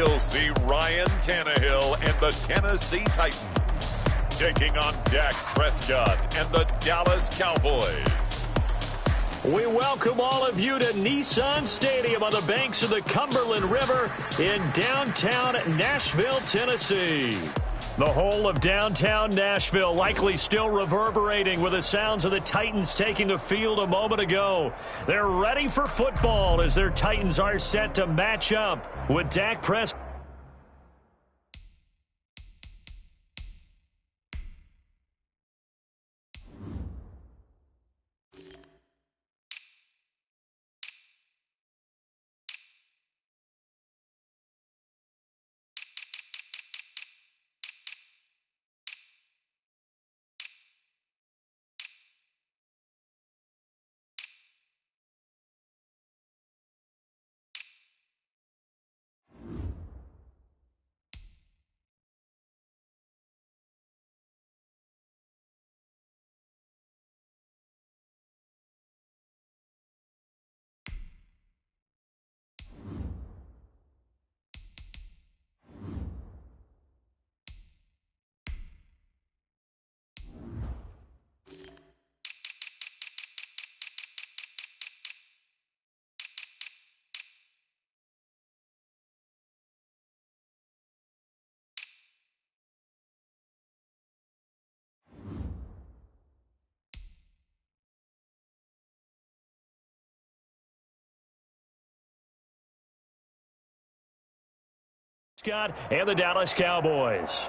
we'll see Ryan Tannehill and the Tennessee Titans taking on Dak Prescott and the Dallas Cowboys. We welcome all of you to Nissan Stadium on the banks of the Cumberland River in downtown Nashville, Tennessee. The whole of downtown Nashville likely still reverberating with the sounds of the Titans taking the field a moment ago. They're ready for football as their Titans are set to match up with Dak Prescott. Scott and the Dallas Cowboys.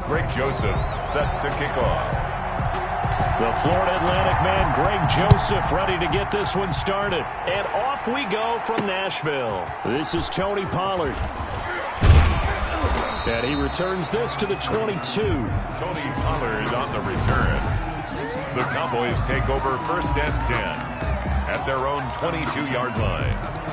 Greg Joseph set to kick off. The Florida Atlantic man, Greg Joseph, ready to get this one started. And off we go from Nashville. This is Tony Pollard. And he returns this to the 22. Tony Pollard on the return. The Cowboys take over 1st and 10 at their own 22-yard line.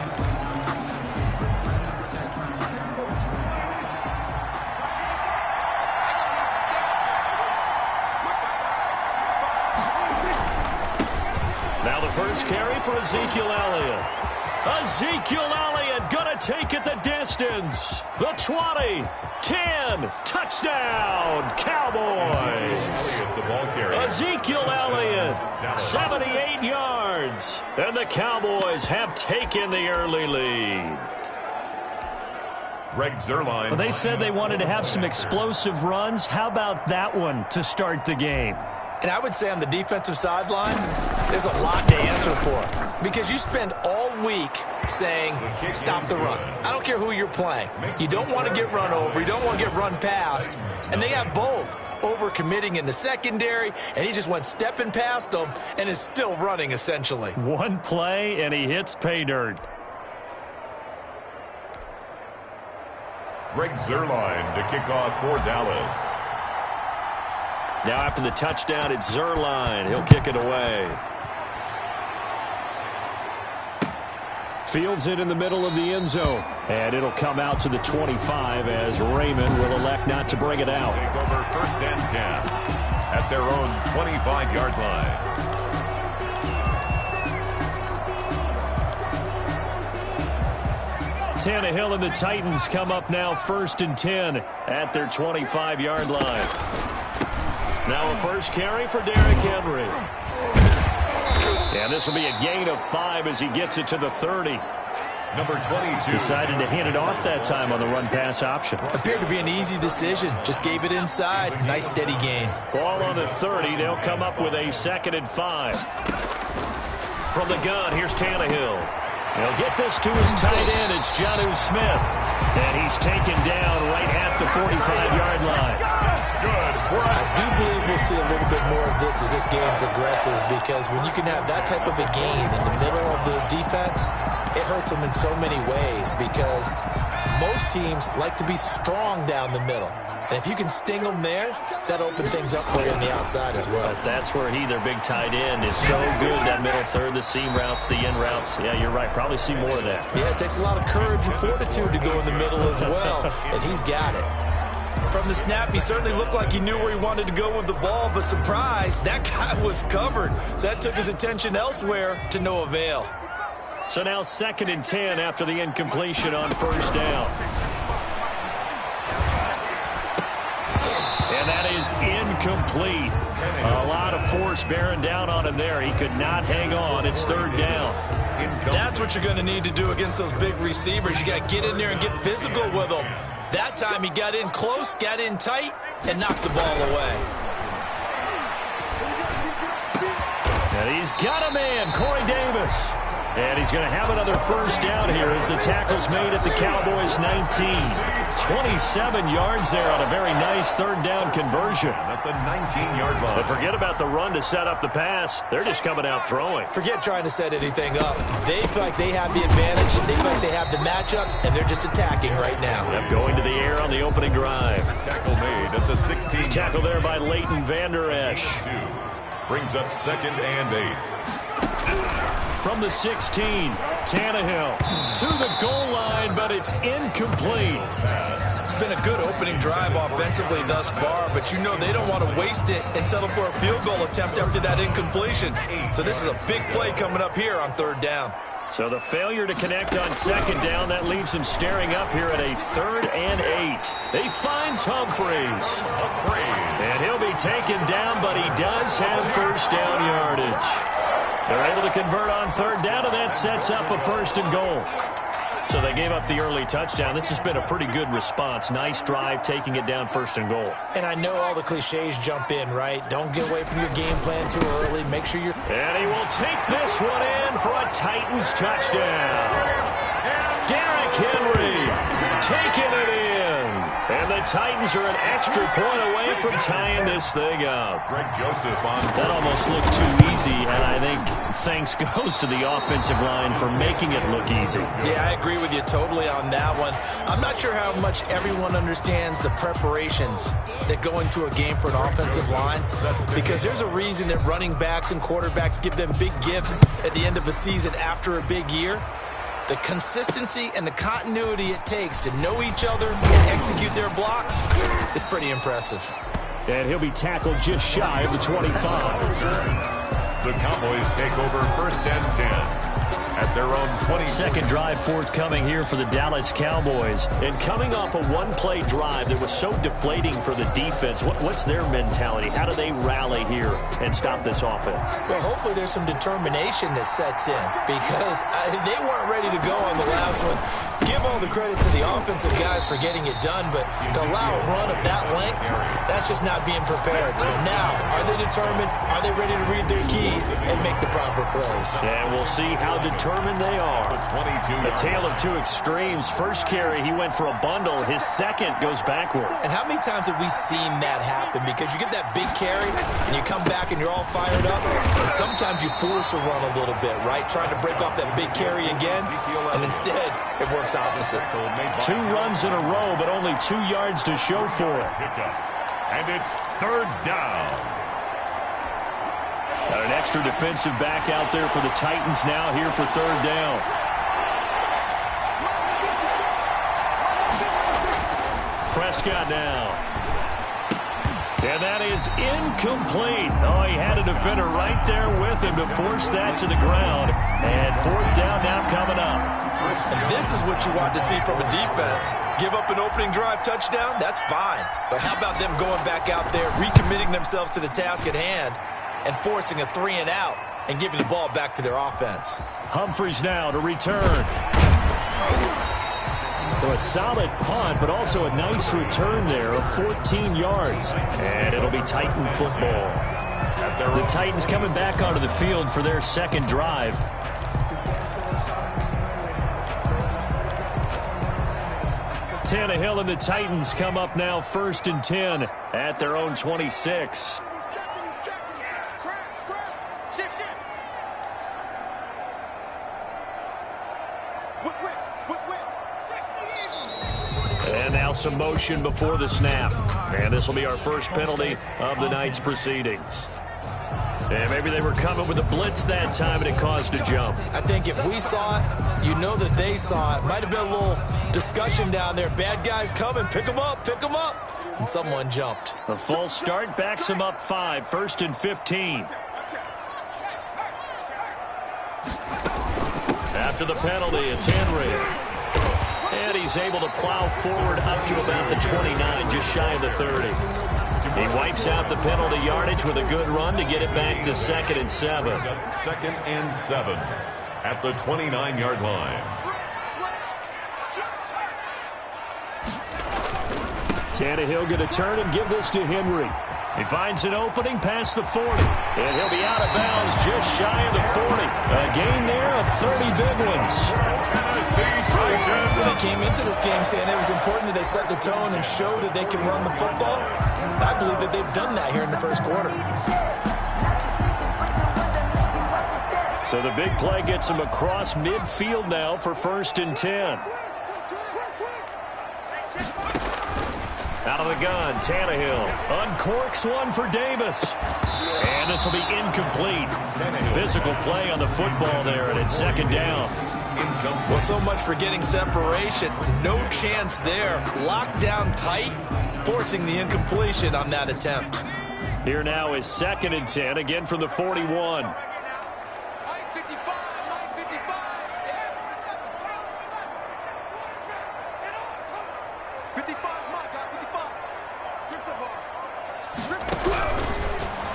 First carry for Ezekiel Elliott. Ezekiel Elliott going to take it the distance. The 20, 10, touchdown, Cowboys. Ezekiel Elliott, 78 yards. And the Cowboys have taken the early lead. Greg Zuerlein. Well, they said they wanted to have some explosive runs. How about that one to start the game? And I would say on the defensive sideline, there's a lot to answer for. Because you spend all week saying, stop the run. I don't care who you're playing. You don't want to get run over. You don't want to get run past. And they have both. Overcommitting in the secondary, and he just went stepping past them and is still running, essentially. One play, and he hits pay dirt. Greg Zuerlein to kick off for Dallas. Now after the touchdown, it's Zuerlein. He'll kick it away. Fields it in the middle of the end zone. And it'll come out to the 25 as Raymond will elect not to bring it out. Take over 1st and 10 at their own 25-yard line. Tannehill and the Titans come up now 1st and 10 at their 25-yard line. Now a first carry for Derrick Henry. And this will be a gain of 5 as he gets it to the 30. Number 22. Decided to hand it off that time on the run-pass option. Appeared to be an easy decision. Just gave it inside. Nice steady gain. Ball on the 30. They'll come up with a 2nd and 5. From the gun, here's Tannehill. He'll get this to his tight end. It's Jonnu Smith. And he's taken down right at the 45-yard line. That's good. I do believe we'll see a little bit more of this as this game progresses, because when you can have that type of a gain in the middle of the defense, it hurts them in so many ways, because most teams like to be strong down the middle. And if you can sting them there, that opens things up for you on the outside as well. But that's where their big tight end, is so good. That middle third, the seam routes, the in routes. Yeah, you're right. Probably see more of that. Yeah, it takes a lot of courage and fortitude to go in the middle as well, and he's got it. From the snap, he certainly looked like he knew where he wanted to go with the ball, but surprise, that guy was covered. So that took his attention elsewhere to no avail. So now 2nd and 10 after the incompletion on 1st down. And that is incomplete. A lot of force bearing down on him there. He could not hang on. It's 3rd down. That's what you're going to need to do against those big receivers. You got to get in there and get physical with them. That time he got in close, got in tight, and knocked the ball away. And he's got a man, Corey Davis. And he's going to have another 1st down here as the tackle's made at the Cowboys' 19. 27 yards there on a very nice 3rd down conversion. At the 19-yard line. But forget about the run to set up the pass. They're just coming out throwing. Forget trying to set anything up. They feel like they have the advantage. They feel like they have the matchups, and they're just attacking right now. Yep, going to the air on the opening drive. Tackle made at the 16. Tackle there by Leighton Vander Esch. Brings up 2nd and 8. From the 16, Tannehill to the goal line, but it's incomplete. It's been a good opening drive offensively thus far, but you know they don't want to waste it and settle for a field goal attempt after that incompletion. So this is a big play coming up here on 3rd down. So the failure to connect on 2nd down, that leaves him staring up here at a 3rd and 8. He finds Humphries. And he'll be taken down, but he does have 1st down yardage. They're able to convert on 3rd down, and that sets up a 1st and goal. So they gave up the early touchdown. This has been a pretty good response. Nice drive, taking it down 1st and goal. And I know all the cliches jump in, right? Don't get away from your game plan too early. Make sure you're... And he will take this one in for a Titans touchdown. Derrick Henry taking it in. And the Titans are an extra point away from tying this thing up. Greg Joseph on. That almost looked too easy, and I think thanks goes to the offensive line for making it look easy. Yeah, I agree with you totally on that one. I'm not sure how much everyone understands the preparations that go into a game for an offensive line, because there's a reason that running backs and quarterbacks give them big gifts at the end of a season after a big year. The consistency and the continuity it takes to know each other and execute their blocks is pretty impressive. And he'll be tackled just shy of the 25. The Cowboys take over 1st and 10 at their own 20. 2nd drive forthcoming here for the Dallas Cowboys. And coming off a one-play drive that was so deflating for the defense, what's their mentality? How do they rally here and stop this offense? Well, hopefully there's some determination that sets in, because they weren't ready to go on the last one. Give all the credit to the offensive guys for getting it done, but to allow a run of that length, that's just not being prepared. So now, are they determined? Are they ready to read their keys and make the proper plays? And we'll see how determined they are. A tale of two extremes. First carry, he went for a bundle. His second goes backward. And how many times have we seen that happen? Because you get that big carry, and you come back and you're all fired up, and sometimes you force a run a little bit, right? Trying to break off that big carry again, and instead, it works opposite. 2 runs in a row, but only 2 yards to show for it. And it's 3rd down. Got an extra defensive back out there for the Titans now here for 3rd down. Prescott now. And that is incomplete. Oh, he had a defender right there with him to force that to the ground. And fourth down now coming up. And this is what you want to see from a defense. Give up an opening drive touchdown, that's fine. But how about them going back out there, recommitting themselves to the task at hand, and forcing a 3-and-out and giving the ball back to their offense. Humphries now to return. So a solid punt, but also a nice return there of 14 yards. And it'll be Titan football. The Titans coming back onto the field for their second drive. Tannehill and the Titans come up now 1st and 10 at their own 26. And now some motion before the snap. And this will be our first penalty of the night's proceedings. And maybe they were coming with a blitz that time and it caused a jump. I think if we saw it, you know that they saw it. Might have been a little discussion down there. Bad guys coming, pick them up, pick them up. And someone jumped. A false start backs them up 5, 1st and 15. After the penalty, it's Henry. And he's able to plow forward up to about the 29, just shy of the 30. He wipes out the penalty yardage with a good run to get it back to 2nd and 7. 2nd and 7 at the 29-yard line. Tannehill going to turn and give this to Henry. He finds an opening past the 40. And he'll be out of bounds just shy of the 40. A gain there of 30 big ones. When they came into this game saying it was important that they set the tone and show that they can run the football, I believe that they've done that here in the first quarter. So the big play gets them across midfield now for 1st and 10. Out of the gun, Tannehill uncorks one for Davis. And this will be incomplete. Physical play on the football there, and it's 2nd down. Well, so much for getting separation. No chance there. Locked down tight, forcing the incompletion on that attempt. Here now is 2nd and 10, again from the 41.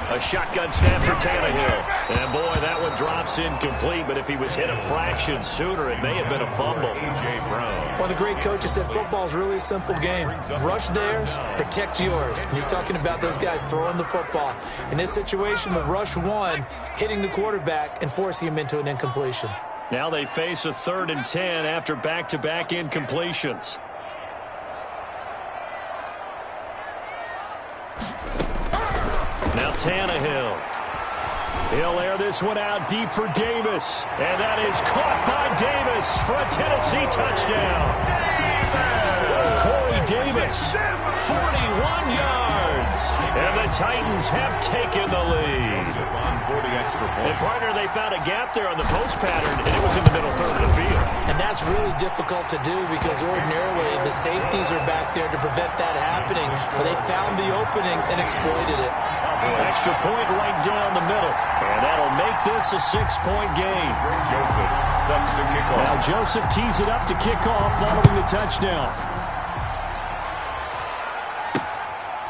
A shotgun snap for Tannehill. And boy, that one drops incomplete, but if he was hit a fraction sooner, it may have been a fumble. A.J. Brown. One of the great coaches said football is really a simple game. Rush theirs, protect yours. And he's talking about those guys throwing the football. In this situation, the rush one, hitting the quarterback and forcing him into an incompletion. Now they face a 3rd and 10 after back-to-back incompletions. Now Tannehill. He'll air this one out deep for Davis. And that is caught by Davis for a Tennessee touchdown. Corey Davis, 41 yards. And the Titans have taken the lead. And partner, they found a gap there on the post pattern, and it was in the middle third of the field. And that's really difficult to do because ordinarily the safeties are back there to prevent that happening. But they found the opening and exploited it. Extra point right down the middle. And that'll make this a 6-point game. Joseph set to kick off. Now Joseph tees it up to kick off following the touchdown.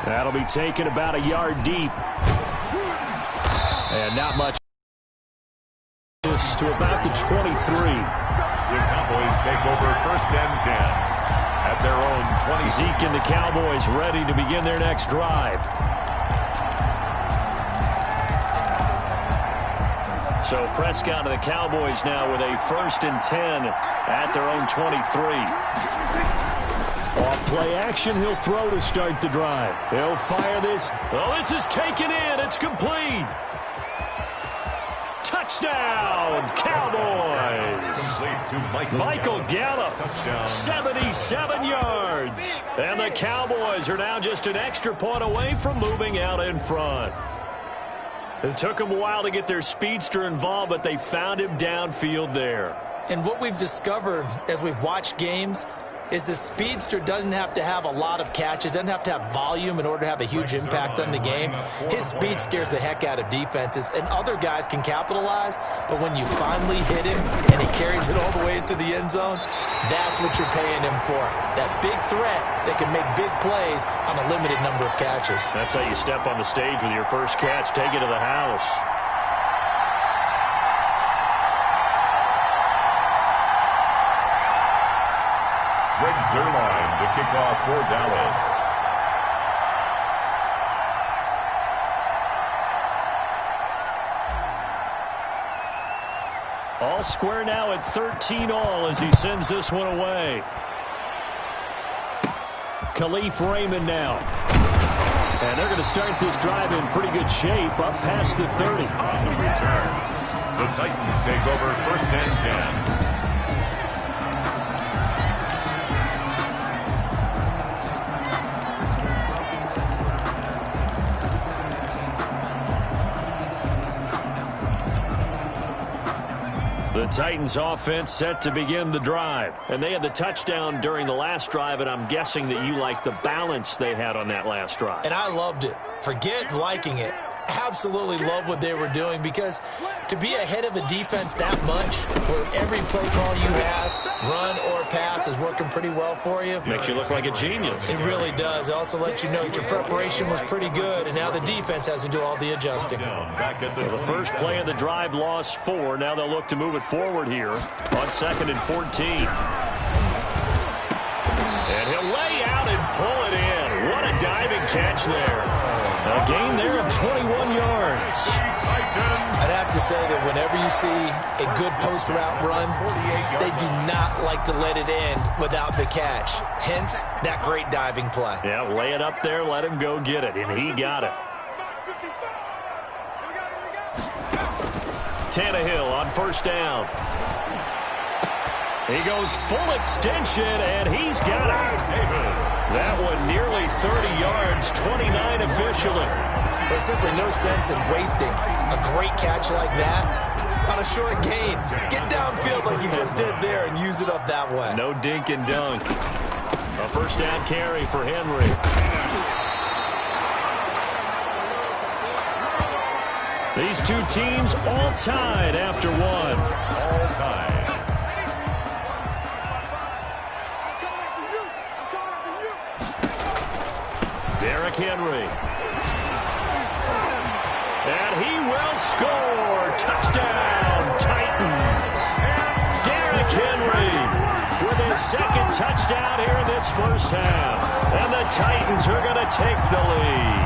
That'll be taken about a yard deep. And not much. To about the 23. The Cowboys take over 1st and 10 at their own 20. Zeke and the Cowboys ready to begin their next drive. So Prescott and the Cowboys now with a 1st and 10 at their own 23. Off play action, he'll throw to start the drive. He'll fire this. Oh, this is taken in. It's complete. Touchdown, Cowboys. Michael Gallup, 77 yards. And the Cowboys are now just an extra point away from moving out in front. It took them a while to get their speedster involved, but they found him downfield there. And what we've discovered as we've watched games, is the speedster doesn't have to have a lot of catches, doesn't have to have volume in order to have a huge impact on the game. His speed scares the heck out of defenses, and other guys can capitalize, but when you finally hit him and he carries it all the way into the end zone, that's what you're paying him for. That big threat that can make big plays on a limited number of catches. That's how you step on the stage with your first catch. Take it to the house. Greg Zuerlein to kick off for Dallas. All square now at 13-all as he sends this one away. Khalif Raymond now. And they're going to start this drive in pretty good shape up past the 30. On the return, the Titans take over first and 10. The Titans offense set to begin the drive. And they had the touchdown during the last drive, and I'm guessing that you like the balance they had on that last drive. And I loved it. Forget liking it. Absolutely love what they were doing, because to be ahead of a defense that much, where every play call you have, run or pass, is working pretty well for you. Makes you look like a genius. It really does. It also lets you know that your preparation was pretty good, and now the defense has to do all the adjusting. Well, the first play of the drive lost 4. Now they'll look to move it forward here on 2nd and 14. And he'll lay out and pull it in. What a diving catch there. A gain there of 21 yards. I'd have to say that whenever you see a good post route run, they do not like to let it end without the catch. Hence, that great diving play. Yeah, lay it up there, let him go get it, and he got it. Tannehill on first down. He goes full extension, and he's got it. That one nearly 30 yards, 29 officially. There's simply no sense in wasting a great catch like that on a short gain. Get downfield like you just did there and use it up that way. No dink and dunk. A first down carry for Henry. These two teams all tied after one. All tied. Derrick Henry. And he will score. Touchdown, Titans. Derrick Henry with his second touchdown here in this first half. And the Titans are going to take the lead.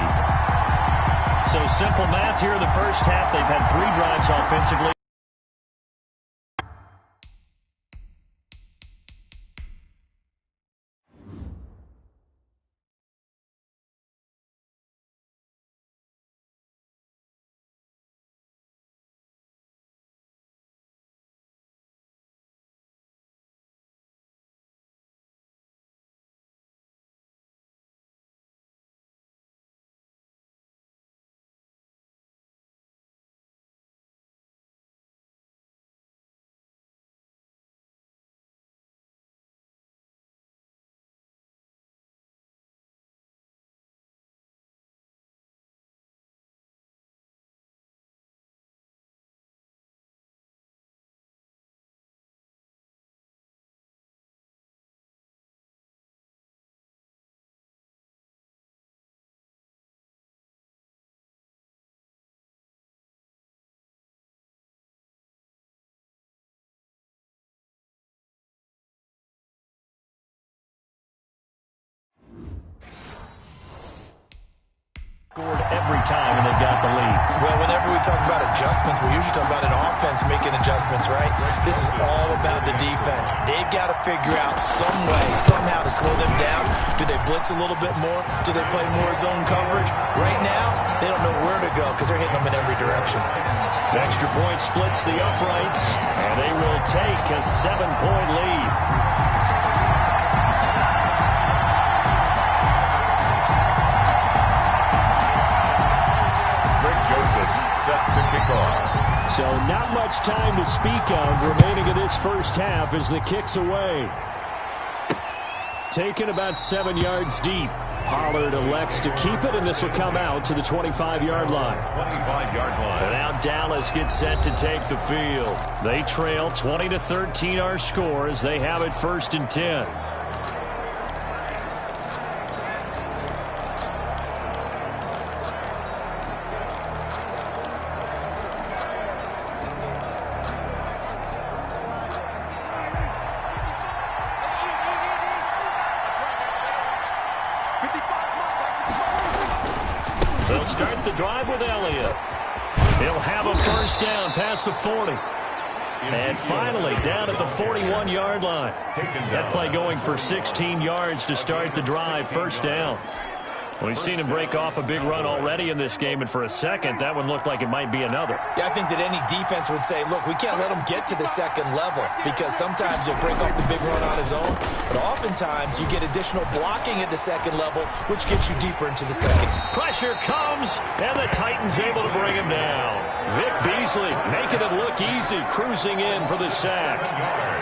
So simple math here in the first half. They've had 3 drives offensively. Scored every time, and they've got the lead. Well, whenever we talk about adjustments, we usually talk about an offense making adjustments, right? This is all about the defense. They've got to figure out some way, somehow to slow them down. Do they blitz a little bit more? Do they play more zone coverage? Right now, they don't know where to go because they're hitting them in every direction. The extra point splits the uprights, and they will take a 7-point lead. Set to kick off. So not much time to speak of remaining in this first half as the kick's away. Taken about 7 yards deep. Pollard elects to keep it, and this will come out to the 25-yard line. 25-yard line. And now Dallas gets set to take the field. They trail 20-13 our score as they have it 1st and 10. They'll start the drive with Elliott. He'll have a first down past the 40. And finally down at the 41-yard line. That play going for 16 yards to start the drive. First down. We've seen him break off a big run already in this game, and for a second, that one looked like it might be another. Yeah, I think that any defense would say, look, we can't let him get to the second level because sometimes he'll break off the big run on his own, but oftentimes you get additional blocking at the second level, which gets you deeper into the second. Pressure comes, and the Titans able to bring him down. Vic Beasley making it look easy, cruising in for the sack.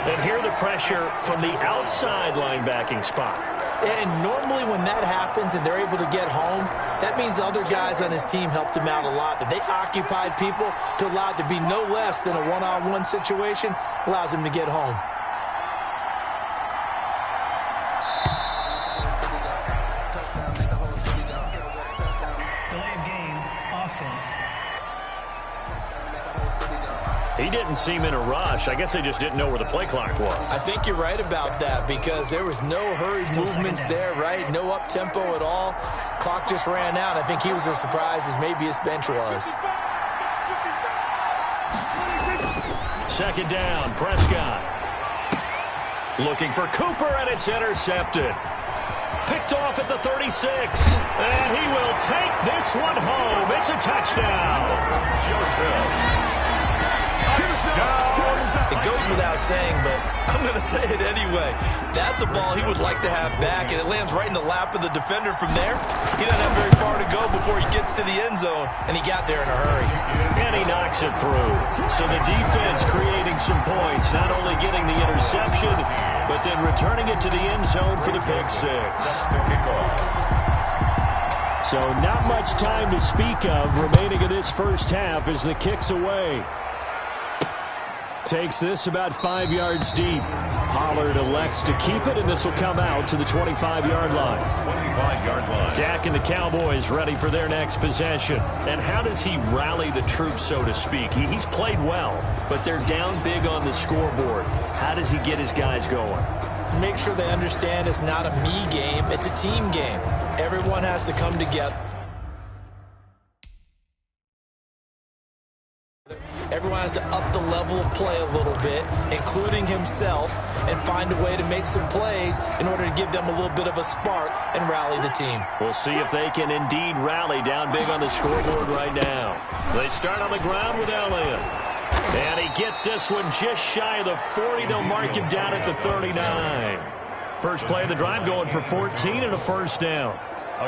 And here the pressure from the outside linebacking spot. And normally when that happens and they're able to get home, that means the other guys on his team helped him out a lot. That they occupied people to allow it to be no less than a one-on-one situation allows him to get home. Delay of game, offense. He didn't seem in a rush. I guess they just didn't know where the play clock was. I think you're right about that because there was no hurried movements there, right? No up-tempo at all. Clock just ran out. I think he was as surprised as maybe his bench was. Second down, Prescott. Looking for Cooper, and it's intercepted. Picked off at the 36. And he will take this one home. It's a touchdown. Joseph. It goes without saying, but I'm going to say it anyway. That's a ball he would like to have back, and it lands right in the lap of the defender from there. He doesn't have very far to go before he gets to the end zone, and he got there in a hurry. And he knocks it through. So the defense creating some points, not only getting the interception, but then returning it to the end zone for the pick six. So not much time to speak of remaining in this first half as the kick's away. Takes this about 5 yards deep. Pollard elects to keep it, and this will come out to the 25-yard line. 25-yard line. Dak and the Cowboys ready for their next possession. And how does he rally the troops, so to speak? He's played well, but they're down big on the scoreboard. How does he get his guys going? To make sure they understand it's not a me game, it's a team game. Everyone has to come together. Everyone has to up the level of play a little bit, including himself, and find a way to make some plays in order to give them a little bit of a spark and rally the team. We'll see if they can indeed rally down big on the scoreboard right now. They start on the ground with Elliott. And he gets this one just shy of the 40. They'll mark him down at the 39. First play of the drive going for 14 and a first down.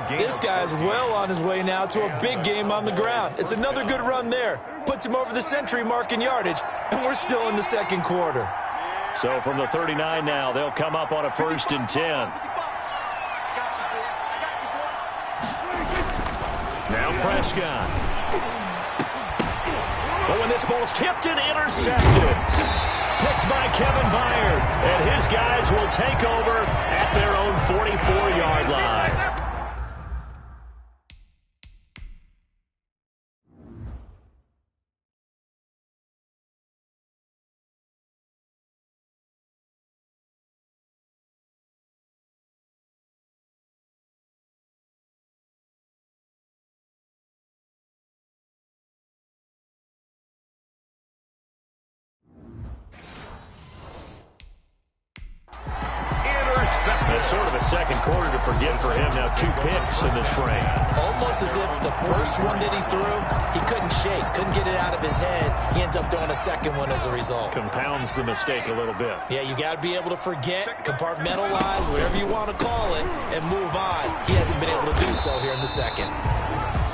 This guy's well on his way now to a big game on the ground. It's another good run there. Puts him over the century mark in yardage, and we're still in the second quarter. So from the 39 now, they'll come up on a 1st and 10. Now Prescott. But when this ball's tipped and intercepted. Picked by Kevin Byard. And his guys will take over at their own 44-yard line. That's sort of a second quarter to forget for him. Now 2 picks in this frame. Almost as if the first one that he threw, he couldn't shake, couldn't get it out of his head. He ends up throwing a second one as a result. Compounds the mistake a little bit. Yeah, you got to be able to forget, compartmentalize, whatever you want to call it, and move on. He hasn't been able to do so here in the second.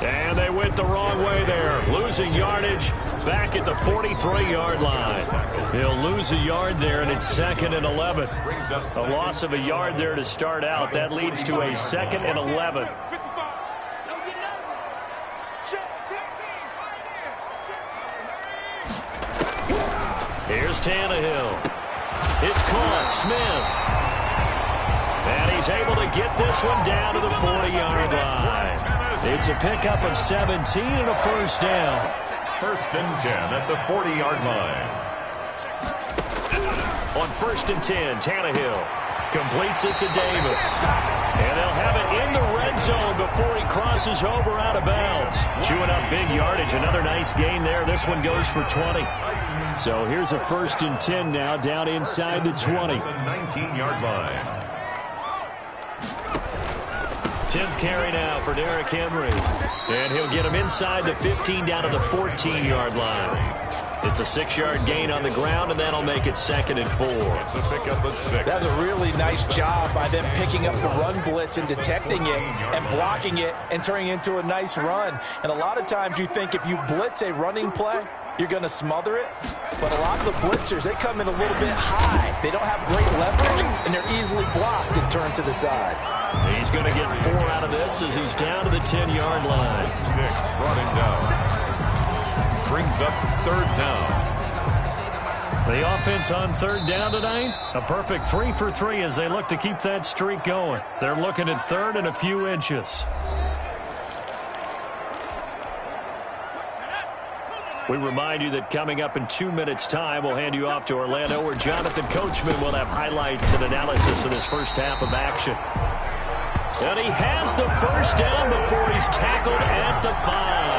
And they went the wrong way there, losing yardage back at the 43-yard line. He'll lose a yard there, and it's 2nd and 11. A loss of a yard there to start out. That leads to a 2nd and 11. Here's Tannehill. It's caught. Smith. And he's able to get this one down to the 40-yard line. It's a pickup of 17 and a first down. 1st and 10 at the 40-yard line. On 1st and 10, Tannehill completes it to Davis. And they'll have it in the red zone before he crosses over out of bounds. Chewing up big yardage. Another nice gain there. This one goes for 20. So here's a 1st and 10 now down inside the 20. The 19-yard line. 10th carry now for Derrick Henry. And he'll get him inside the 15 down to the 14-yard line. It's a 6-yard gain on the ground, and that'll make it 2nd and 4. It's a pickup of 6. That's a really nice job by them picking up the run blitz and detecting it and blocking it and turning it into a nice run. And a lot of times you think if you blitz a running play, you're going to smother it. But a lot of the blitzers, they come in a little bit high. They don't have great leverage, and they're easily blocked and turned to the side. He's going to get 4 out of this as he's down to the 10-yard line. Sticks brought him down. Brings up 3rd down. The offense on 3rd down tonight, a perfect 3 for 3 as they look to keep that streak going. They're looking at 3rd and a few inches. We remind you that coming up in 2 minutes' time, we'll hand you off to Orlando, where Jonathan Coachman will have highlights and analysis of this first half of action. And he has the first down before he's tackled at the 5.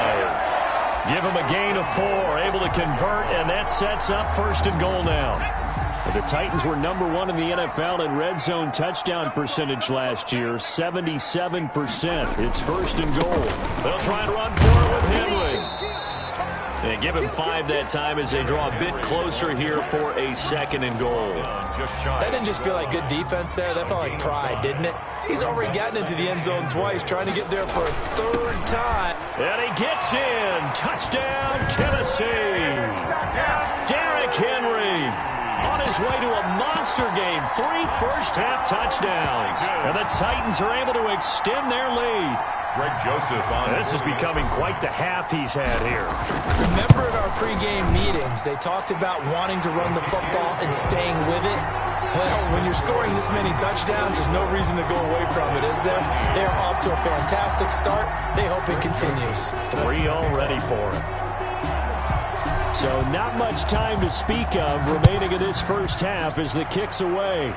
Give him a gain of 4, able to convert, and that sets up 1st and goal now. The Titans were number 1 in the NFL in red zone touchdown percentage last year, 77%. It's 1st and goal. They'll try and run for it with Henry. And give him 5 that time as they draw a bit closer here for a 2nd and goal. That didn't just feel like good defense there. That felt like pride, didn't it? He's already gotten into the end zone twice, trying to get there for a 3rd time. And he gets in. Touchdown, Tennessee. Derrick Henry on his way to a monster game. 3 first-half touchdowns. And the Titans are able to extend their lead. Greg Joseph on. This is becoming quite the half he's had here. Remember at our pregame meetings, they talked about wanting to run the football and staying with it. Well, when you're scoring this many touchdowns, there's no reason to go away from it, is there? They're off to a fantastic start. They hope it continues. 3 already for him. So not much time to speak of remaining in this first half as the kick's away.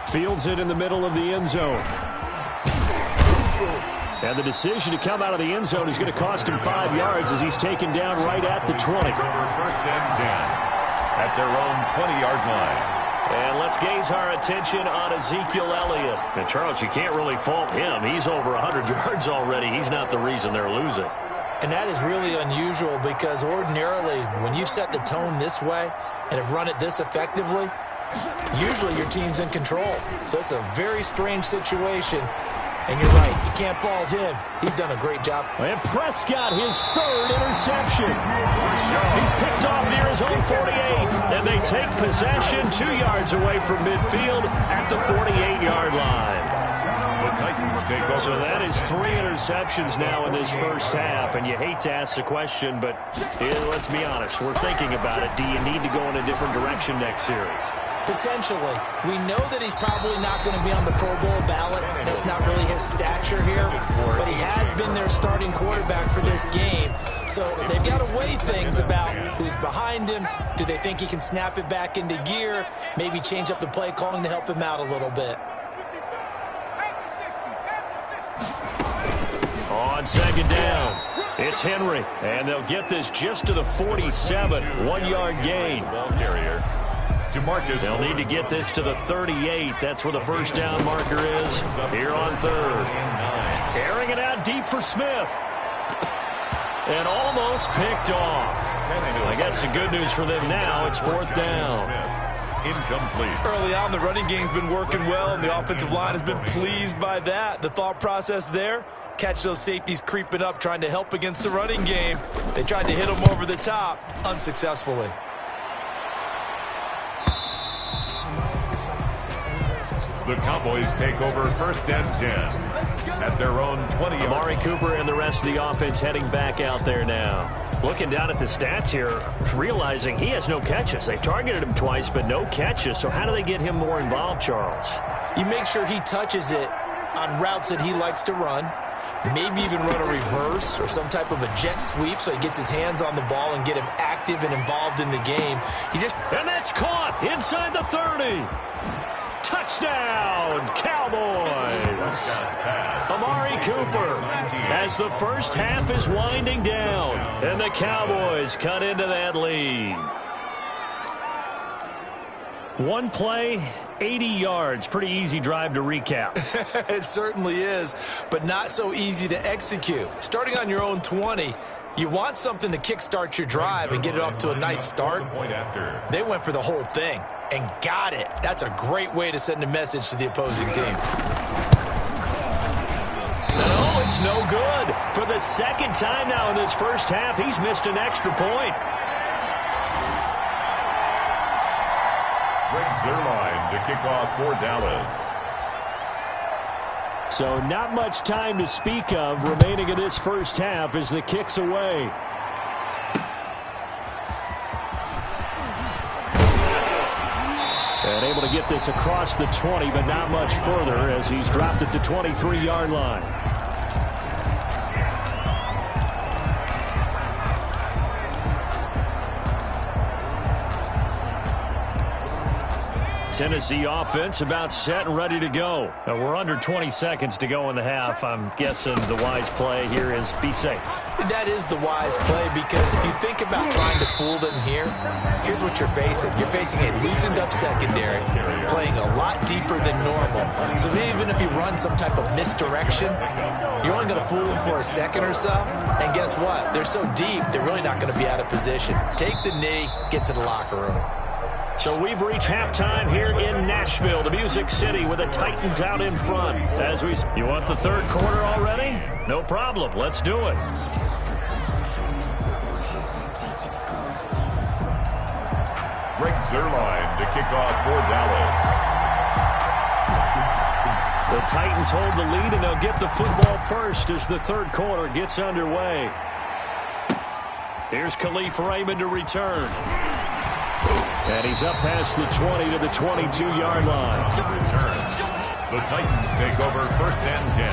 Fields it in the middle of the end zone. And the decision to come out of the end zone is going to cost him 5 yards as he's taken down right at the 20. 1st and 10 at their own 20-yard line. And let's gaze our attention on Ezekiel Elliott. And, Charles, you can't really fault him. He's over 100 yards already. He's not the reason they're losing. And that is really unusual because ordinarily when you set the tone this way and have run it this effectively, usually your team's in control. So it's a very strange situation. And you're right, you can't fault him. He's done a great job. And Prescott, his 3rd interception. He's picked off near his own 48, and they take possession 2 yards away from midfield at the 48-yard line. The Titans take over. So that is 3 interceptions now in this first half, and you hate to ask the question, but let's be honest, we're thinking about it. Do you need to go in a different direction next series? Potentially. We know that he's probably not going to be on the Pro Bowl ballot. That's not really his stature here. But he has been their starting quarterback for this game. So they've got to weigh things about who's behind him. Do they think he can snap it back into gear? Maybe change up the play calling to help him out a little bit. On 2nd down, it's Henry. And they'll get this just to the 47. 1-yard gain. Ball carrier. They'll need to get this to the 38. That's where the first down marker is here on 3rd. Airing it out deep for Smith. And almost picked off. I guess the good news for them now, it's 4th down. Incomplete. Early on, the running game's been working well, and the offensive line has been pleased by that. The thought process there, Catch those safeties creeping up, trying to help against the running game. They tried to hit him over the top, unsuccessfully. The Cowboys take over 1st and 10 at their own 20. Amari Cooper and the rest of the offense heading back out there now. Looking down at the stats here, realizing he has no catches. They've targeted him twice, but no catches. So how do they get him more involved, Charles? You make sure he touches it on routes that he likes to run. Maybe even run a reverse or some type of a jet sweep so he gets his hands on the ball and get him active and involved in the game. And that's caught inside the 30. Touchdown, Cowboys! Amari Cooper as the first half is winding down, and the Cowboys cut into that lead. One play, 80 yards. Pretty easy drive to recap. It certainly is, but not so easy to execute. Starting on your own 20, you want something to kickstart your drive and get it off to a nice start. They went for the whole thing and got it. That's a great way to send a message to the opposing team. No, it's no good. For the second time now in this first half, he's missed an extra point. Greg Zuerlein to kick off for Dallas. So not much time to speak of remaining in this first half as the kick's away. And able to get this across the 20, but not much further as he's dropped it to 23-yard line. Tennessee offense about set and ready to go. We're under 20 seconds to go in the half. I'm guessing the wise play here is be safe. That is the wise play, because if you think about trying to fool them here, here's what you're facing. You're facing a loosened up secondary, playing a lot deeper than normal. So even if you run some type of misdirection, you're only going to fool them for a second or so. And guess what? They're so deep, they're really not going to be out of position. Take the knee, get to the locker room. So we've reached halftime here in Nashville, the Music City, with the Titans out in front. You want the third quarter already? No problem. Let's do it. Greg Zuerlein to kick off for Dallas. The Titans hold the lead, and they'll get the football first as the third quarter gets underway. Here's Khalif Raymond to return. And he's up past the 20 to the 22-yard line. The Titans take over 1st and 10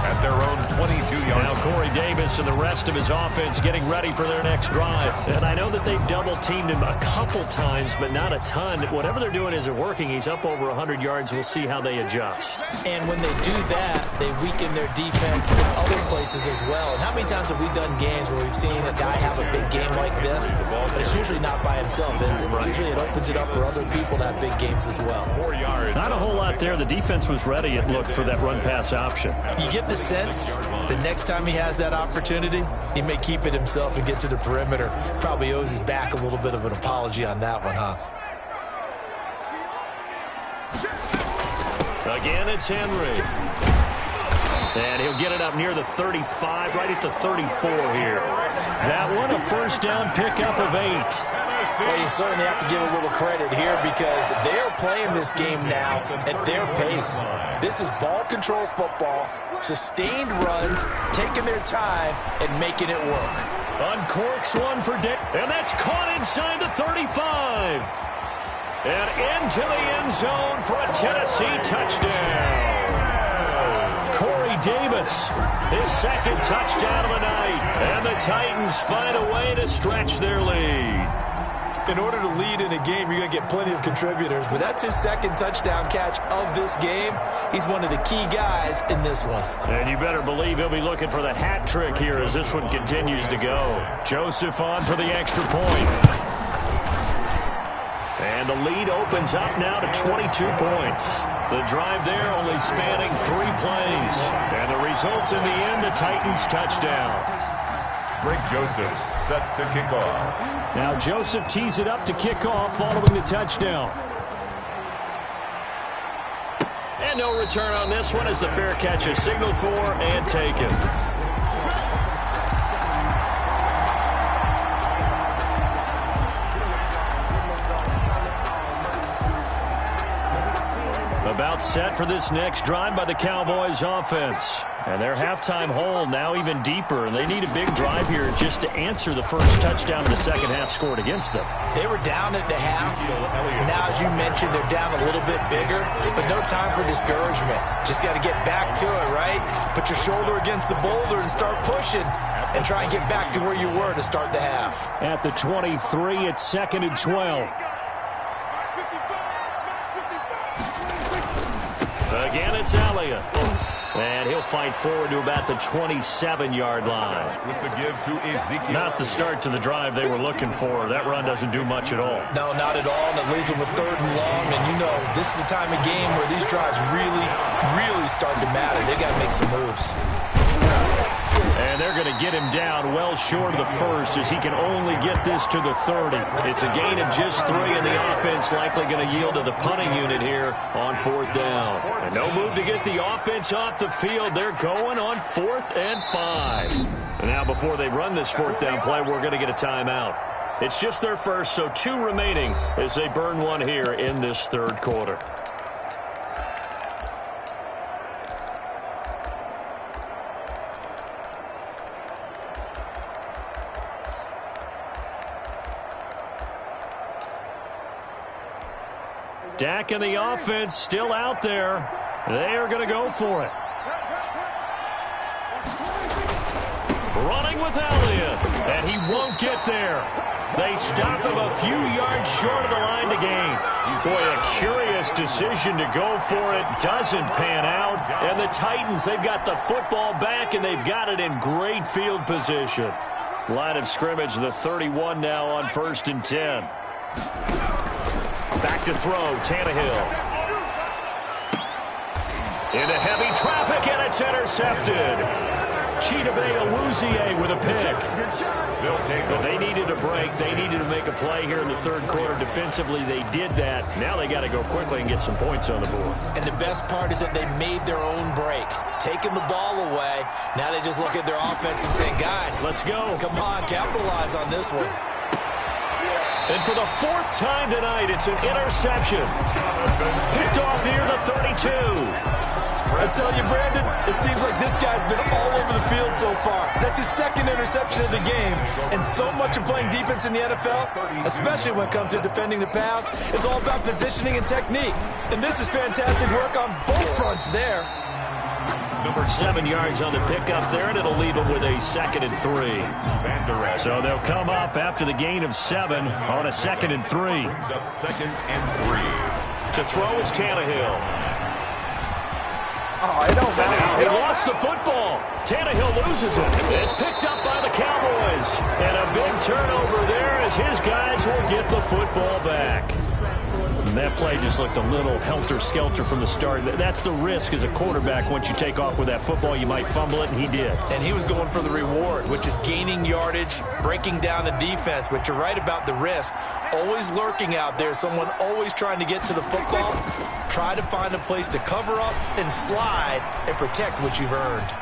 at their own 22-yard line. Now Corey Davis and the rest of his offense getting ready for their next drive. And I know that they've double-teamed him a couple times, but not a ton. Whatever they're doing isn't working. He's up over 100 yards. We'll see how they adjust. And when they do that, they weaken their defense in other places as well. And how many times have we done games where we've seen a guy have a big game like this? But it's usually not by himself, is it? Right. Usually it opens it up for other people to have big games as well. 4 yards. Not a whole lot there. The defense was ready, it looked, for that run-pass option. You get the sense the next time he has that opportunity, he may keep it himself and get to the perimeter. Probably owes his back a little bit of an apology on that one, huh? Again, it's Henry. And he'll get it up near the 35, right at the 34 here. That one, a first down pickup of 8. Well, you certainly have to give a little credit here because they are playing this game now at their pace. This is ball control football, sustained runs, taking their time, and making it work. Uncorks one for Dick, and that's caught inside the 35. And into the end zone for a Tennessee touchdown. Corey Davis, his second touchdown of the night. And the Titans find a way to stretch their lead. In order to lead in a game, you're going to get plenty of contributors, but that's his second touchdown catch of this game. He's one of the key guys in this one. And you better believe he'll be looking for the hat trick here as this one continues to go. Joseph on for the extra point. And the lead opens up now to 22 points. The drive there only spanning 3 plays. And the result in the end, a Titans touchdown. Greg Joseph set to kick off. Now Joseph tees it up to kick off following the touchdown. And And no return on this one as the fair catch is signaled for and taken. About set for this next drive by the Cowboys offense. And their halftime hole now even deeper, and they need a big drive here just to answer the first touchdown in the second half scored against them. They were down at the half. Now, as you mentioned, they're down a little bit bigger, but no time for discouragement. Just got to get back to it, right? Put your shoulder against the boulder and start pushing and try and get back to where you were to start the half. At the 23, it's 2nd and 12. Again, it's Elliott. And he'll fight forward to about the 27-yard line. With the give to Ezekiel. Not the start to the drive they were looking for. That run doesn't do much at all. No, not at all, and it leaves them with 3rd and long. And you know, this is the time of game where these drives really start to matter. They got to make some moves. And they're going to get him down well short of the first as he can only get this to the 30. It's a gain of just 3, and the offense likely going to yield to the punting unit here on 4th down. And no move to get the offense off the field. They're going on 4th and 5. And now before they run this 4th down play, we're going to get a timeout. It's just their first, so 2 remaining as they burn one here in this 3rd quarter. Dak and the offense still out there. They are going to go for it. Running with Elliott, and he won't get there. They stop him a few yards short of the line to gain. Boy, a curious decision to go for it. Doesn't pan out. And the Titans, they've got the football back, and they've got it in great field position. Line of scrimmage, the 31 now on 1st and 10. Back to throw, Tannehill. Into heavy traffic, and it's intercepted. Chidobe Awuzie with a pick. But they needed a break. They needed to make a play here in the 3rd quarter. Defensively, they did that. Now they got to go quickly and get some points on the board. And the best part is that they made their own break. Taking the ball away. Now they just look at their offense and saying, guys, let's go. Come on, capitalize on this one. And for the 4th time tonight, it's an interception. Picked off near the 32. I tell you, Brandon, it seems like this guy's been all over the field so far. That's his 2nd interception of the game. And so much of playing defense in the NFL, especially when it comes to defending the pass, is all about positioning and technique. And this is fantastic work on both fronts there. 7 yards on the pickup there, and it'll leave them with a 2nd and 3. So they'll come up after the gain of 7 on a 2nd and 3. Brings up 2nd and 3. To throw is Tannehill. Oh, it don't matter. He lost the football. Tannehill loses it. It's picked up by the Cowboys. And a big turnover there as his guys will get the football back. And that play just looked a little helter-skelter from the start. That's the risk as a quarterback. Once you take off with that football, you might fumble it, and he did. And he was going for the reward, which is gaining yardage, breaking down a defense. But you're right about the risk. Always lurking out there, someone always trying to get to the football. Try to find a place to cover up and slide and protect what you've earned.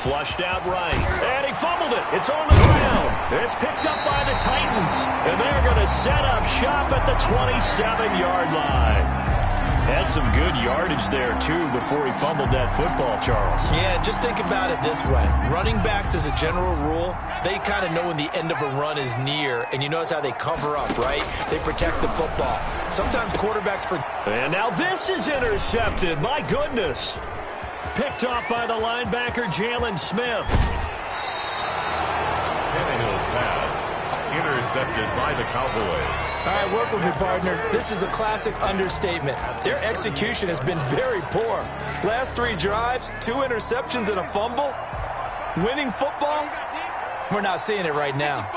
Flushed out right. And he fumbled it. It's on the ground. It's picked up by the Titans. And they're going to set up shop at the 27-yard line. Had some good yardage there, too, before he fumbled that football, Charles. Yeah, just think about it this way. Running backs, as a general rule, they kind of know when the end of a run is near. And you notice how they cover up, right? They protect the football. Sometimes quarterbacks forget. And now this is intercepted. My goodness. Picked off by the linebacker, Jalen Smith. Tannehill's pass intercepted by the Cowboys. All right, work with me, partner. This is a classic understatement. Their execution has been very poor. Last 3 drives, 2 interceptions and a fumble. Winning football? We're not seeing it right now.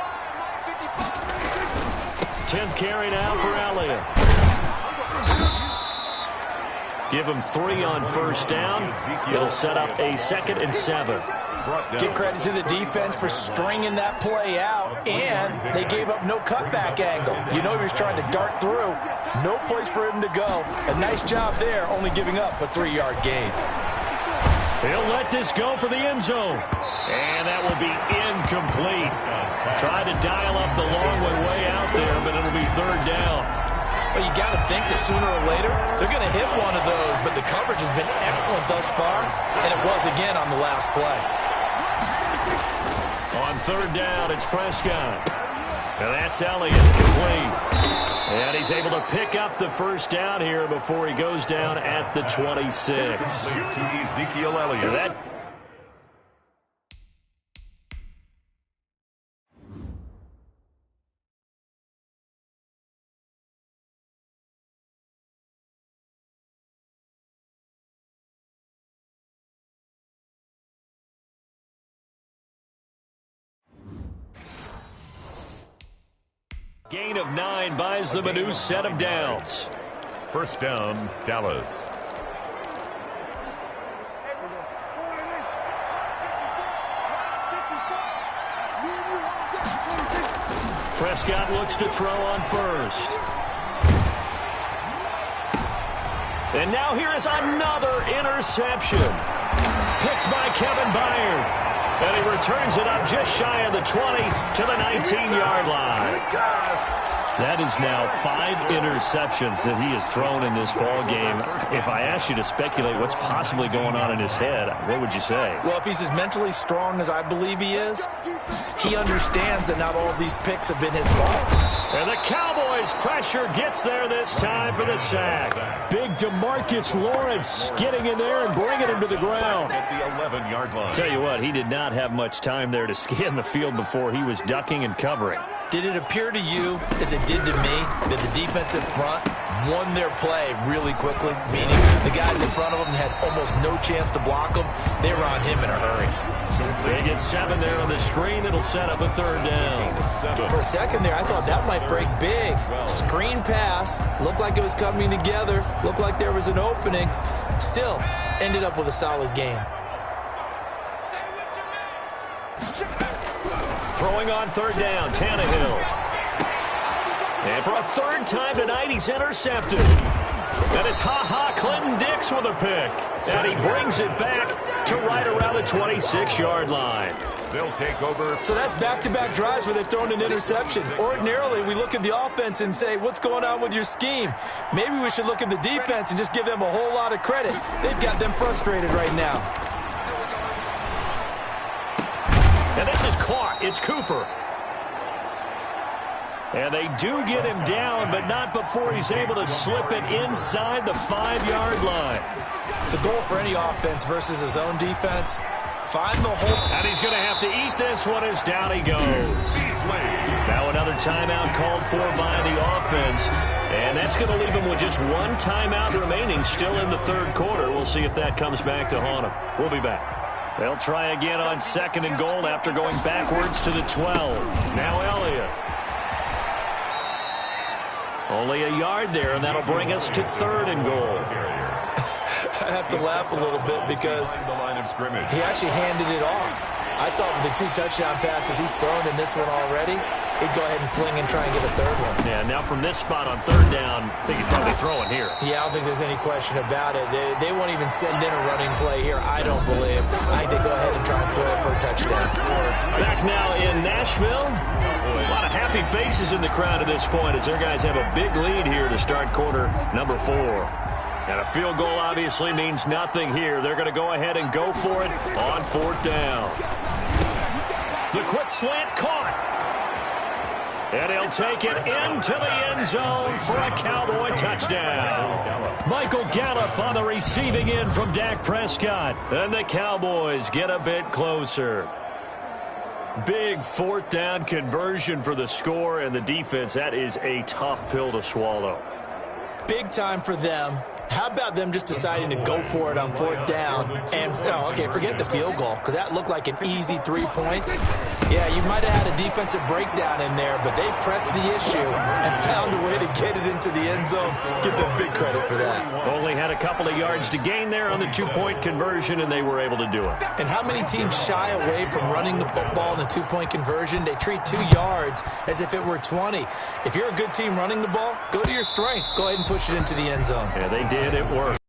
10th carry now for Elliott. Give him 3 on 1st down. It'll set up a 2nd and 7. Give credit to the defense for stringing that play out, and they gave up no cutback angle. You know he was trying to dart through. No place for him to go. A nice job there, only giving up a 3-yard gain. He'll let this go for the end zone. And that will be incomplete. Tried to dial up the long way out there, but it'll be third down. Well, you got to think that sooner or later they're going to hit one of those, but the coverage has been excellent thus far, and it was again on the last play. On third down, it's Prescott. And that's Elliott, complete. And he's able to pick up the first down here before he goes down at the 26. To Ezekiel Elliott. Gain of 9 buys them a new set of downs. First down, Dallas. Prescott looks to throw on first. And now here is another interception. Picked by Kevin Byard. And he returns it up just shy of the 20 to the 19-yard line. That is now 5 interceptions that he has thrown in this ball game. If I asked you to speculate what's possibly going on in his head, what would you say? Well, if he's as mentally strong as I believe he is, he understands that not all of these picks have been his fault. And the Cowboys pressure gets there this time for the sack. Big DeMarcus Lawrence getting in there and bringing him to the ground. At the 11-yard line. Tell you what, he did not have much time there to scan the field before he was ducking and covering. Did it appear to you, as it did to me, that the defensive front won their play really quickly? Meaning the guys in front of them had almost no chance to block them. They were on him in a hurry. They get 7 there on the screen. It'll set up a third down. For a second there, I thought that might break big. Screen pass. Looked like it was coming together. Looked like there was an opening. Still, ended up with a solid game. Throwing on third down, Tannehill. And for a third time tonight, he's intercepted. And it's Clinton Dix with a pick. And he brings it back to right around the 26-yard line. They'll take over. So that's back-to-back drives where they've thrown an interception. Ordinarily, we look at the offense and say, what's going on with your scheme? Maybe we should look at the defense and just give them a whole lot of credit. They've got them frustrated right now. And this is caught. It's Cooper. And they do get him down, but not before he's able to slip it inside the 5-yard line. The goal for any offense versus his own defense, find the hole. And he's going to have to eat this one as down he goes. Now another timeout called for by the offense. And that's going to leave him with just 1 timeout remaining still in the third quarter. We'll see if that comes back to haunt him. We'll be back. They'll try again on 2nd and goal after going backwards to the 12. Now Elliott. Only a yard there, and that'll bring us to 3rd and goal. I have to laugh a little bit because he actually handed it off. I thought with the 2 touchdown passes he's thrown in this one already, he'd go ahead and fling and try and get a 3rd one. Yeah, now from this spot on 3rd down, I think he's probably throwing here. Yeah, I don't think there's any question about it. They won't even send in a running play here, I don't believe. I think they go ahead and try and throw it for a touchdown. Back now in Nashville. A lot of happy faces in the crowd at this point as their guys have a big lead here to start quarter number 4. And a field goal obviously means nothing here. They're going to go ahead and go for it on 4th down. The quick slant caught. And he'll take it into the end zone for a Cowboy touchdown. Michael Gallup on the receiving end from Dak Prescott. And the Cowboys get a bit closer. Big 4th down conversion for the score and the defense. That is a tough pill to swallow. Big time for them. How about them just deciding to go for it on 4th down? And, okay, forget the field goal, because that looked like an easy 3 points. Yeah, you might have had a defensive breakdown in there, but they pressed the issue and found a way to get it into the end zone. Give them big credit for that. Only had a couple of yards to gain there on the two-point conversion, and they were able to do it. And how many teams shy away from running the football in a two-point conversion? They treat 2 yards as if it were 20. If you're a good team running the ball, go to your strength. Go ahead and push it into the end zone. Yeah, they did. It worked.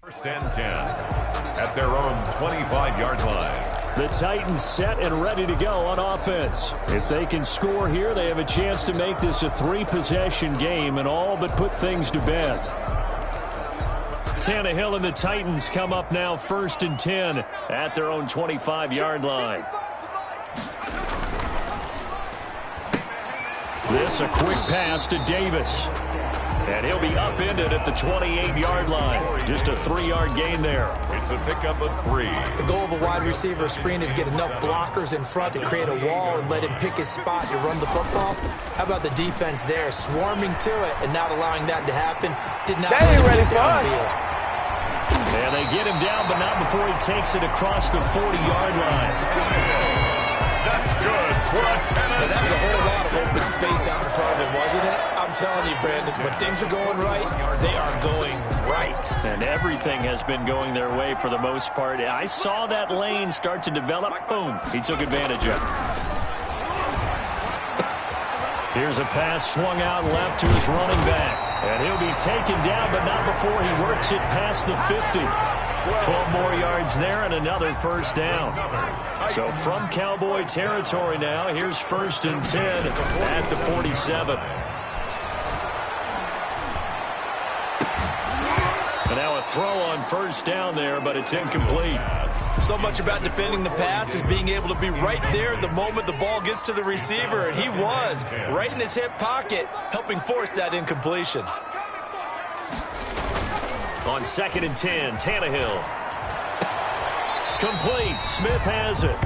First and 10 at their own 25-yard line. The Titans set and ready to go on offense. If they can score here, they have a chance to make this a 3-possession game and all but put things to bed. Tannehill and the Titans come up now first and 10 at their own 25-yard line. This a quick pass to Davis. And he'll be upended at the 28-yard line. Just a 3-yard gain there. It's a pickup of 3. The goal of a wide receiver screen is get enough blockers in front to create a wall and let him pick his spot to run the football. How about the defense there, swarming to it and not allowing that to happen? Did not let him get downfield. And they get him down, but not before he takes it across the 40-yard line. That's good for a 10. And that was a whole lot of open space out in front of him, wasn't it? I'm telling you, Brandon, when things are going right, they are going right. And everything has been going their way for the most part. I saw that lane start to develop. Boom. He took advantage of it. Here's a pass swung out left to his running back. And he'll be taken down, but not before he works it past the 50. 12 more yards there and another first down. So from Cowboy territory now, here's first and 10 at the 47. And now a throw on first down there, but it's incomplete. So much about defending the pass is being able to be right there the moment the ball gets to the receiver. And he was right in his hip pocket, helping force that incompletion. On second and 10, Tannehill. Complete. Smith has it.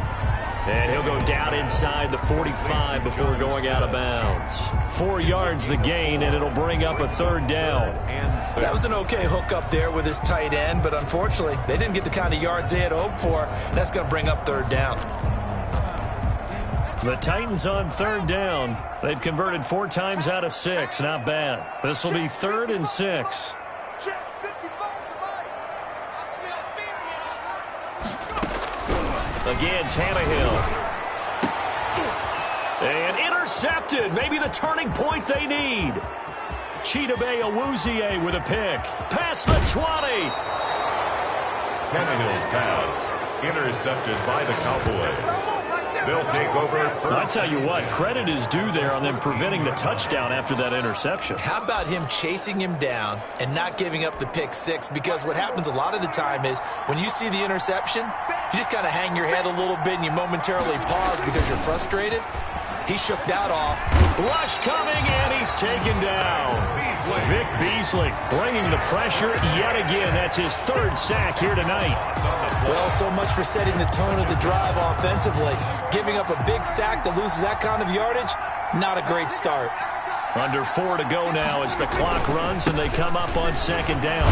And he'll go down inside the 45 before going out of bounds. 4 yards the gain, and it'll bring up a third down. That was an okay hook up there with his tight end, but unfortunately, they didn't get the kind of yards they had hoped for. That's going to bring up third down. The Titans on third down. They've converted 4 times out of 6. Not bad. This will be 3rd and 6. Again, Tannehill. And intercepted. Maybe the turning point they need. Chidobe Awuzie with a pick. Past the 20. Tannehill's pass intercepted by the Cowboys. They'll take over first. I tell you what, credit is due there on them preventing the touchdown after that interception. How about him chasing him down and not giving up the pick 6? Because what happens a lot of the time is when you see the interception, you just kind of hang your head a little bit and you momentarily pause because you're frustrated. He shook that off. Rush coming, and he's taken down. Vic Beasley bringing the pressure yet again. That's his 3rd sack here tonight. Well, so much for setting the tone of the drive offensively. Giving up a big sack that loses that kind of yardage, not a great start. Under 4 to go now as the clock runs and they come up on second down.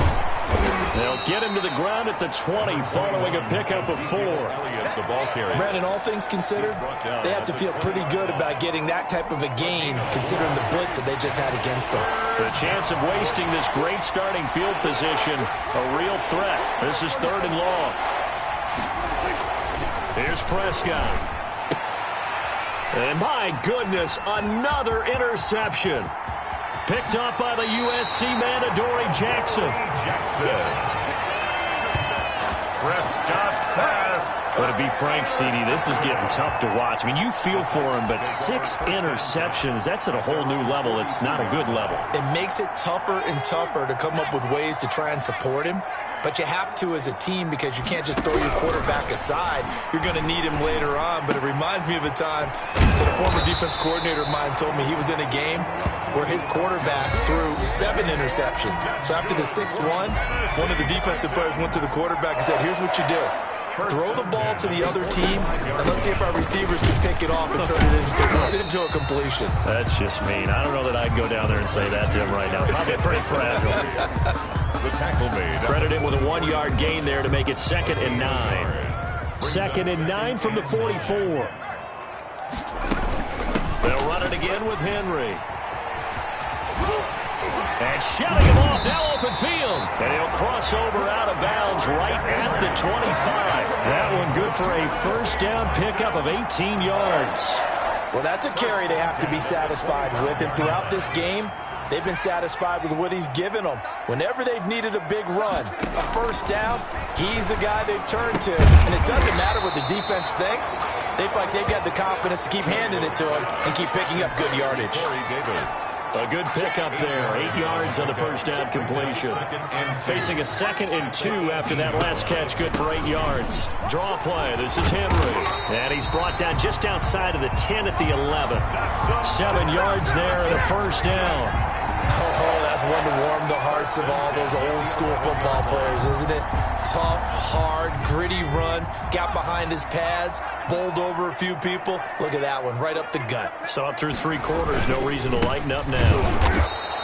They'll get him to the ground at the 20 following a pickup of 4. The ball carrier. Brandon, all things considered, they have to feel pretty good about getting that type of a gain considering the blitz that they just had against them. The chance of wasting this great starting field position, a real threat. This is 3rd and long. Here's Prescott. And my goodness, another interception. Picked up by the USC man, Adoree Jackson. Prescott's pass. But to be frank, CD, this is getting tough to watch. I mean, you feel for him, but 6 interceptions, that's at a whole new level. It's not a good level. It makes it tougher and tougher to come up with ways to try and support him. But you have to as a team because you can't just throw your quarterback aside. You're going to need him later on. But it reminds me of a time that a former defense coordinator of mine told me he was in a game where his quarterback threw 7 interceptions. So after the 6-1, one of the defensive players went to the quarterback and said, here's what you do. Throw the ball to the other team, and let's see if our receivers can pick it off and turn it into a completion. That's just mean. I don't know that I'd go down there and say that to him right now. Probably pretty fragile. The tackle made. Credit him with a 1-yard gain there to make it 2nd and 9. 2nd and 9 from the 44. They'll run it again with Henry. And shutting him off, now open field. And he'll cross over out of bounds right at the 25. That one good for a first down pickup of 18 yards. Well, that's a carry they have to be satisfied with. And throughout this game, they've been satisfied with what he's given them. Whenever they've needed a big run, a first down, he's the guy they've turned to. And it doesn't matter what the defense thinks. They feel like they've got the confidence to keep handing it to him and keep picking up good yardage. A good pickup there. 8 yards on the first down completion. Facing a 2nd and 2 after that last catch, good for 8 yards. Draw play. This is Henry. And he's brought down just outside of the 10 at the 11. 7 yards there and a first down. Oh, that's one to warm the hearts of all those old-school football players, isn't it? Tough, hard, gritty run, got behind his pads, bowled over a few people. Look at that one, right up the gut. So up through 3 quarters, no reason to lighten up now.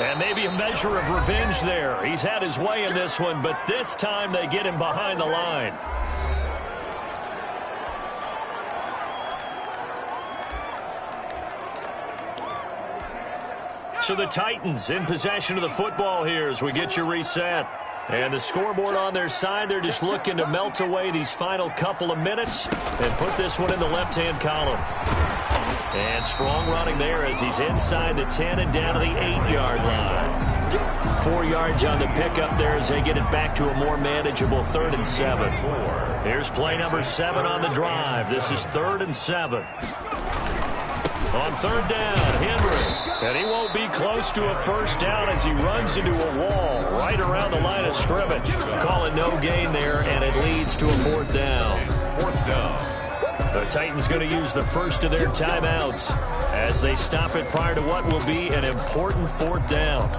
And maybe a measure of revenge there. He's had his way in this one, but this time they get him behind the line. So the Titans in possession of the football here as we get you reset. And the scoreboard on their side, they're just looking to melt away these final couple of minutes and put this one in the left-hand column. And strong running there as he's inside the 10 and down to the 8-yard line. 4 yards on the pickup there as they get it back to a more manageable 3rd and 7. Here's play number 7 on the drive. This is 3rd and 7. On 3rd down, Henry. And he won't be close to a first down as he runs into a wall right around the line of scrimmage. Calling no gain there, and it leads to a 4th down. 4th down. The Titans going to use the first of their timeouts as they stop it prior to what will be an important 4th down.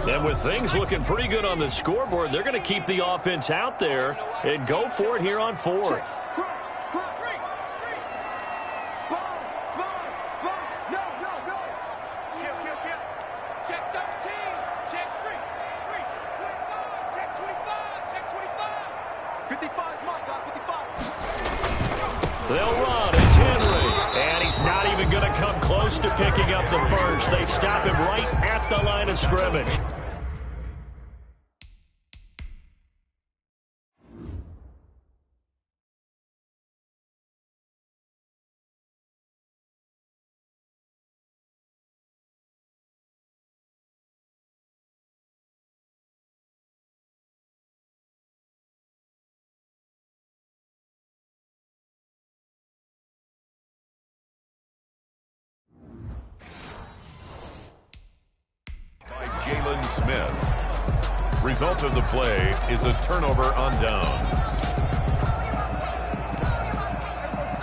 And with things looking pretty good on the scoreboard, they're going to keep the offense out there and go for it here on 4th. They'll run. It's Henry. And he's not even going to come close to picking up the first. They stop him right at the line of scrimmage. Jalen Smith. Result of the play is a turnover on downs.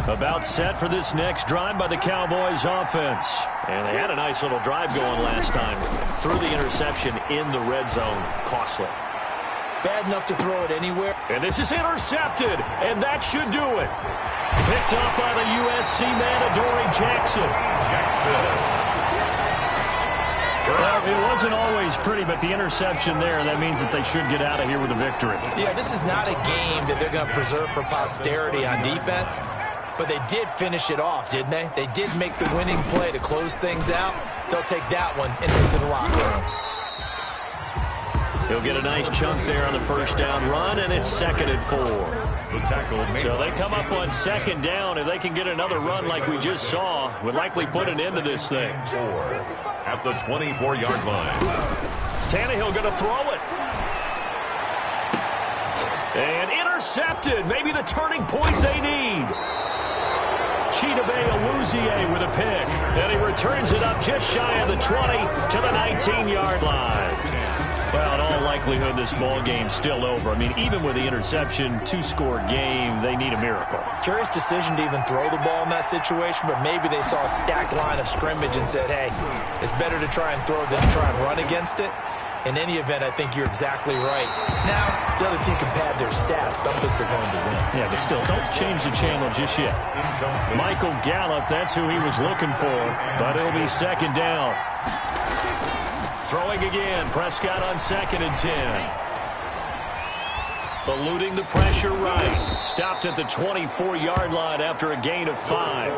About set for this next drive by the Cowboys offense. And they had a nice little drive going last time. Threw the interception in the red zone. Costly. bad enough to throw it anywhere. And this is intercepted, and that should do it. Picked up by the USC man, Adoree Jackson. Well, it wasn't always pretty, but the interception there, that means that they should get out of here with a victory. Yeah, this is not a game that they're going to preserve for posterity on defense, but they did finish it off, didn't they? They did make the winning play to close things out. They'll take that one into the locker room. He'll get a nice chunk there on the first down run, and it's 2nd and 4. So they come up on 2nd down. If they can get another run like we just saw, would likely put an end to this thing. At the 24-yard line. Tannehill going to throw it. And intercepted. Maybe the turning point they need. Chidobe Awuzie with a pick. And he returns it up just shy of the 20 to the 19-yard line. Well, in all likelihood, this ball game's still over. I mean, even with the interception, 2-score game, they need a miracle. Curious decision to even throw the ball in that situation, but maybe they saw a stacked line of scrimmage and said, hey, it's better to try and throw than to try and run against it. In any event, I think you're exactly right. Now, the other team can pad their stats, but I don't think they're going to win. Yeah, but still, don't change the channel just yet. Michael Gallup, that's who he was looking for, but it'll be 2nd down. Throwing again, Prescott on 2nd and 10. Eluding the pressure right. Stopped at the 24-yard line after a gain of 5.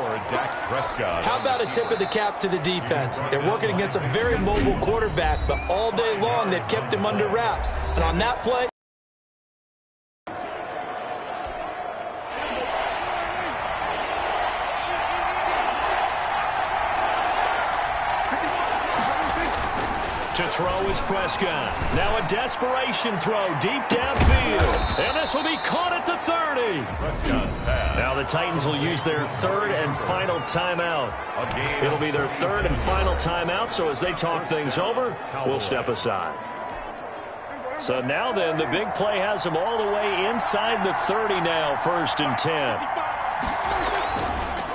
How about a tip of the cap to the defense? They're working against a very mobile quarterback, but all day long they've kept him under wraps. And on that play, to throw is Prescott. Now a desperation throw deep downfield. And this will be caught at the 30. Now the Titans will use their 3rd and final timeout. It'll be their 3rd and final timeout, so as they talk things over, we'll step aside. So now then, the big play has them all the way inside the 30 now, 1st and 10.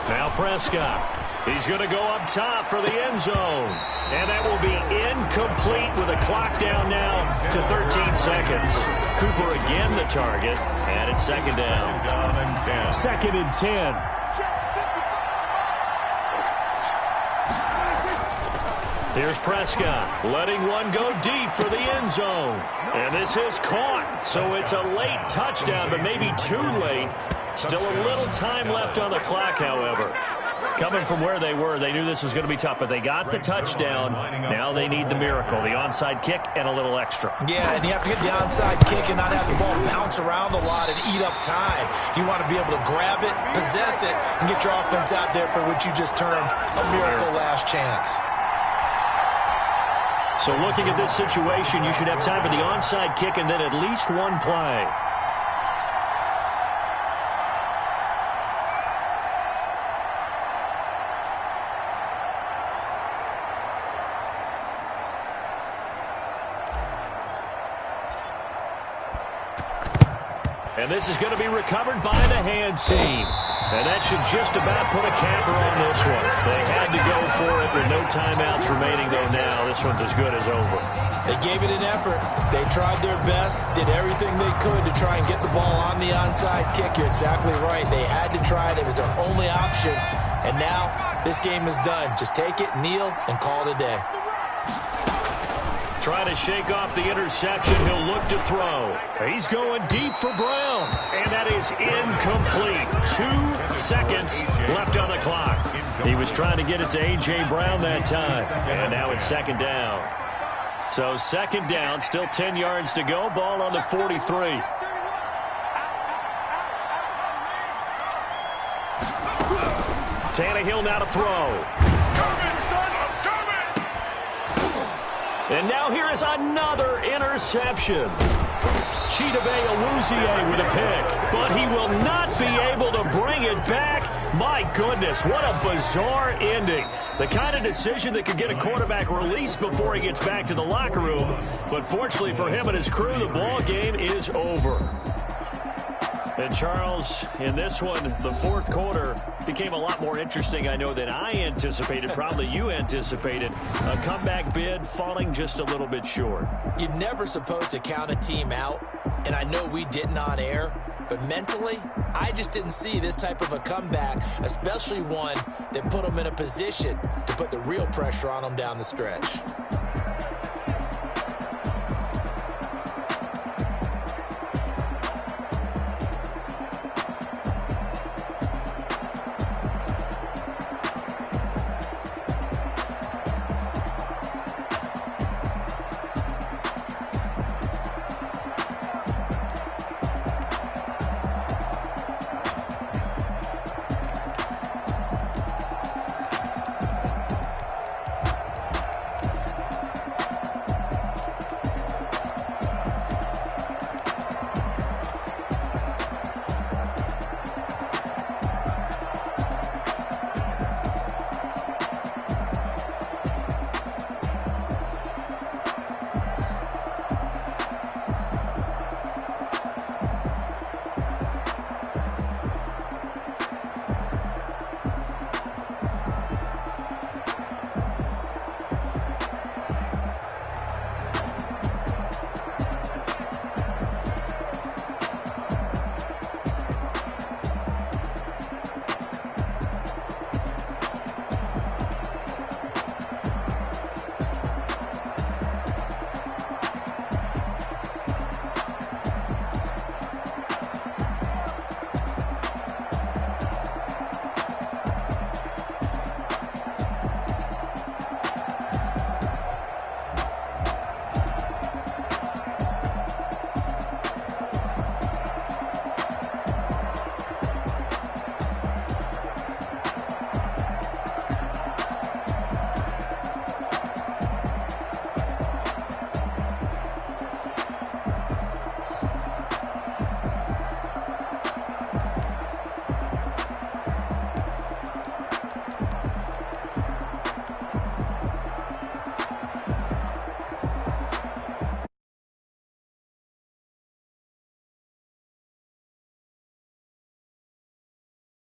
Now Prescott. He's going to go up top for the end zone. And that will be incomplete with a clock down now to 13 seconds. Cooper again the target. And it's 2nd down. 2nd and 10. Here's Prescott letting one go deep for the end zone. And this is caught. So it's a late touchdown, but maybe too late. Still a little time left on the clock, however. Coming from where they were, they knew this was going to be tough, but they got the touchdown. Now they need the miracle, the onside kick and a little extra. Yeah, and you have to get the onside kick and not have the ball bounce around a lot and eat up time. You want to be able to grab it, possess it, and get your offense out there for what you just termed a miracle last chance. So looking at this situation, you should have time for the onside kick and then at least one play. And this is going to be recovered by the hands team. And that should just about put a capper on this one. They had to go for it with no timeouts remaining, though now this one's as good as over. They gave it an effort. They tried their best, did everything they could to try and get the ball on the onside kick. You're exactly right. They had to try it. It was their only option. And now this game is done. Just take it, kneel, and call it a day. Trying to shake off the interception. He'll look to throw. He's going deep for Brown. And that is incomplete. 2 seconds left on the clock. He was trying to get it to A.J. Brown that time. And now it's 2nd down. So 2nd down, still 10 yards to go. Ball on the 43. Tannehill now to throw. And now here is another interception. Chidobe Awuzie with a pick, but he will not be able to bring it back. My goodness, what a bizarre ending. The kind of decision that could get a quarterback released before he gets back to the locker room. But fortunately for him and his crew, the ball game is over. And Charles, in this one, the 4th quarter became a lot more interesting, I know, than I anticipated. Probably you anticipated. A comeback bid falling just a little bit short. You're never supposed to count a team out and I know we didn't on air, but mentally, I just didn't see this type of a comeback, especially one that put them in a position to put the real pressure on them down the stretch.